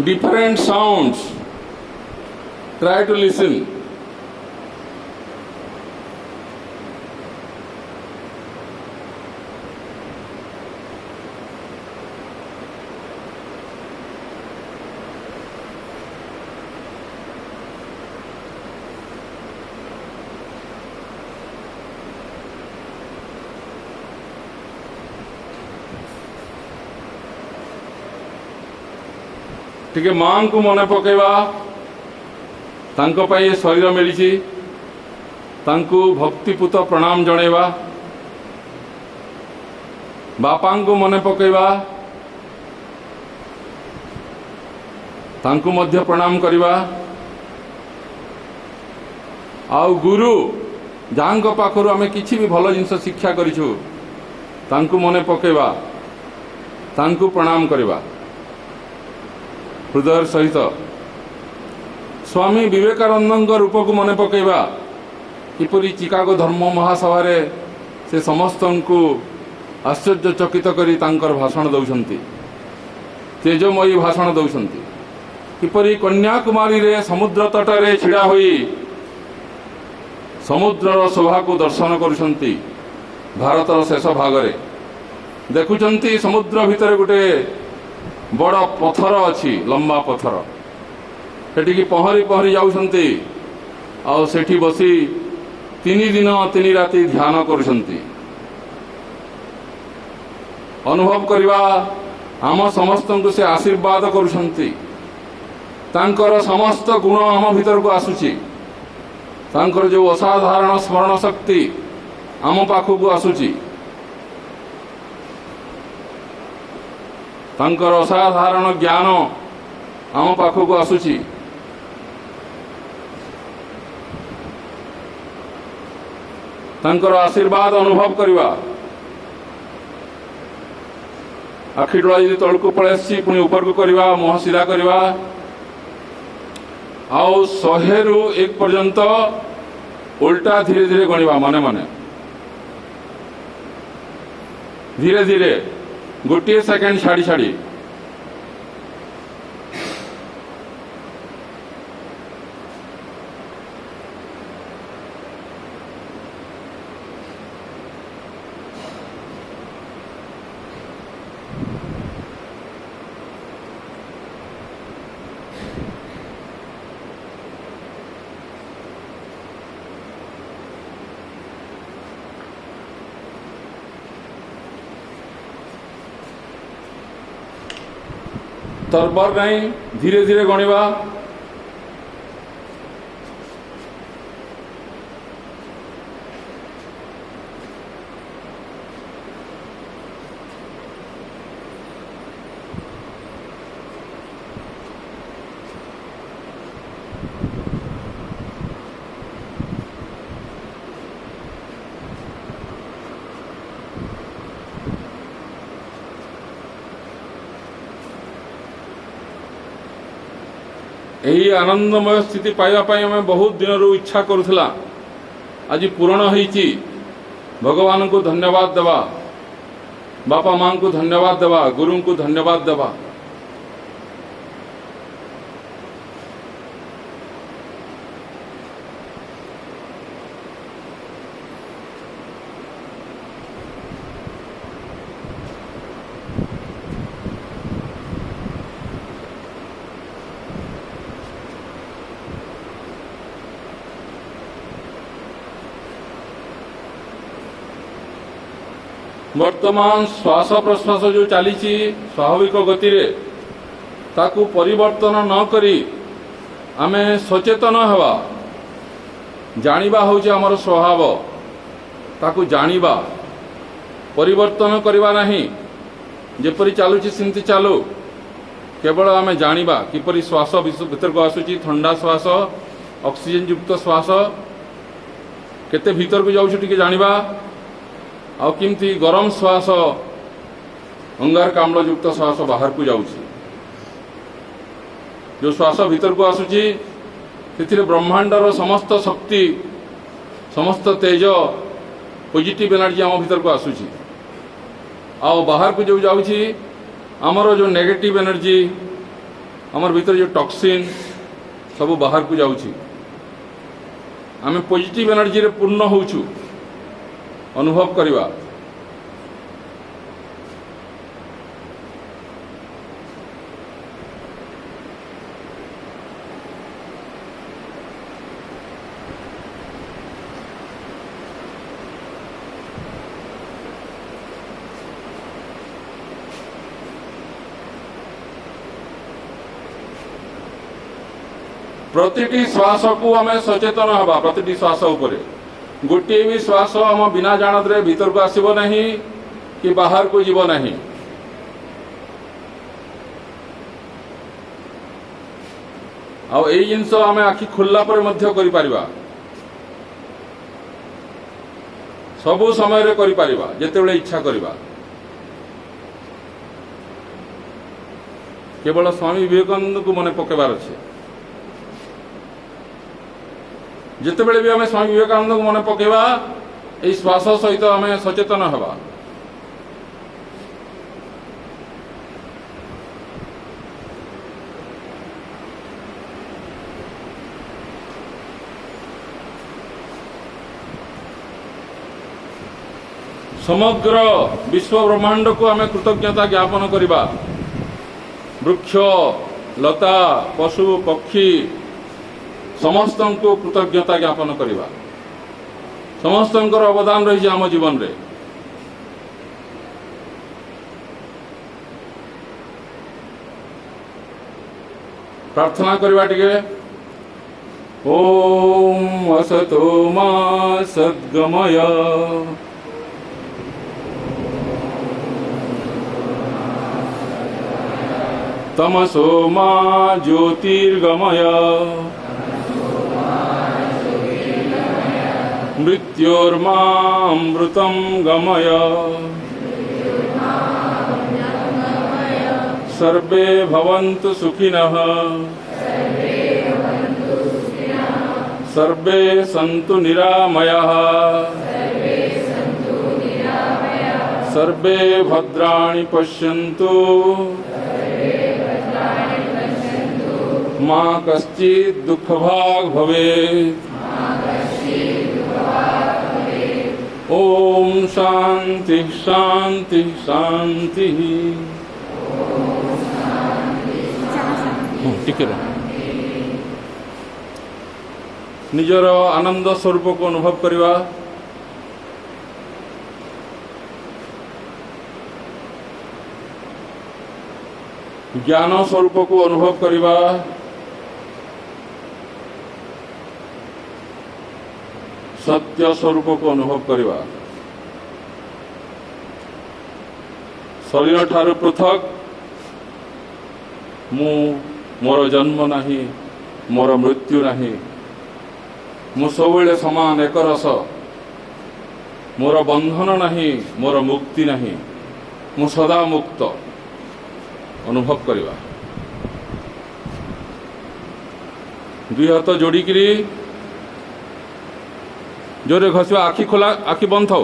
different sounds. Try to listen. टिके मां को मने पकेवा तांको पाई शरीर मिली तांको भक्तिपूत प्रणाम जणेवा बापा को मने पकेवा तांको मध्य प्रणाम करवा आउ गुरु जहाँ पाखर आम किसी भी भल जिनस शिक्षा करिछु तांको मने पकेवा तांको प्रणाम करवा हृदय सहित स्वामी विवेकानंद रूप को मन पकेवा किपरि चिकागो धर्म महासभा से समस्त को आश्चर्यचकित करी तांकर भाषण दौरान तेजमयी भाषण दौरान किपरि कन्याकुमारी रे समुद्र तटरे छिड़ा होई समुद्रर शोभा को दर्शन करुछंती भारतर शेष भागरे देखुचंती समुद्र भितर गोटे बड़ पथर अच्छी लंबा पथर सेठी पहरी पहरी जाउछंती आउ सेठी बसी 3 दिन 3 राति ध्यान करुछंती अनुभव करवा आम समस्त को से आशीर्वाद करुछंती तांकर समस्त गुण आम भीतर को आसुची तांकर जो असाधारण स्मरण शक्ति आम पाखक आसुची तांकर असाधारण ज्ञान आम पाखक आसुची तांकर आशीर्वाद अनुभव करवा आखि डोला यदि तल को पलि पुणी ऊपर को करवा मुह सीधा करवा आउ 100 रु 1 पर्यंत उल्टा धीरे धीरे गणवा मने मने धीरे धीरे गोटे सेकेंड छाड़ी छाड़ी तरबर नहीं धीरे धीरे गणवा यही आनंदमय स्थिति पाइबा हमें बहुत दिन रू इच्छा करुला आज पूरण होईची भगवान को धन्यवाद देवा बापा मां को धन्यवाद देवा गुरु को धन्यवाद देवा वर्तमान श्वास प्रश्वास जो चली स्वाभाविक गति रे ताकू परिवर्तन न करी आमे सचेतन हवा जानिबा होचे हमर स्वभाव ताकू जानिबा परिवर्तन करवा नहीं जेपरि चालुची सिंति चालू केवल आमे जानिबा किपरि श्वास भीतर को आसुची ठंडा श्वास ऑक्सीजन युक्त श्वास केते भीतर को जाउची टिके जानिबा आ किमती गरम श्वास अंगारकाम्ल युक्त श्वास बाहर को जाउची जो श्वास भीतर को आसुची से ब्रह्मांडर समस्त शक्ति समस्त तेज पॉजिटिव एनर्जी आम भीतर को आसुची आ बाहर को जो जाउची आमर जो नेगेटिव एनर्जी आमर भीतर जो टॉक्सिन सब बाहर को जाऊँ आम पॉजिटिव एनर्जी रे पूर्ण होचु अनुभव करवा। प्रतिटी श्वास को आम सचेतन हवा प्रतिटी श्वास उपरे गोटे भी श्वास आम बिना जानत भीतर को आसब नहीं कि बाहर को जीव नहीं। आउ एई जिनस आम आखि खोलला पर मध्य करि परिबा सबु समय रे करि परिबा जेतेबेले इच्छा करिबा। केवल स्वामी विवेकानंद को मन पकेबार अछि। जितेबेले भी आम स्वामी विवेकानंद को मन पकेबा एई श्वास सहित आम सचेतन हवा। समग्र विश्व ब्रह्मांड को आम कृतज्ञता ज्ञापन करवा। वृक्ष लता पशु पक्षी समस्त को कृतज्ञता ज्ञापन करवा। समस्त अवदान रही आम जीवन रे। प्रार्थना करवा टिके। ओम असतो मा सद्गमय तमसो मा ज्योतिर्गमय मृत्योर्मामृतं गमय सर्वे भवन्तु सुखिनः सर्वे सन्तु निरामयाः सर्वे भद्राणि पश्यन्तु मा कश्चित् दुःखभाग् भवेत्। ओम शांति शांति शांति। टिके निजर आनंद स्वरूप को अनुभव करवा। ज्ञान स्वरूप को अनुभव करवा। सत्य स्वरूप को अनुभव करवा। शरीर ठारू पृथक मोर जन्म नहीं मोर मृत्यु नहीं मु सबले समान एक रस मोर बंधन नहीं मोर मुक्ति नहीं मु सदा मुक्त अनुभव करवा। दुई हाथ जोड़िकी जोरे घसवा आखि खोला आखि बंद थाओ।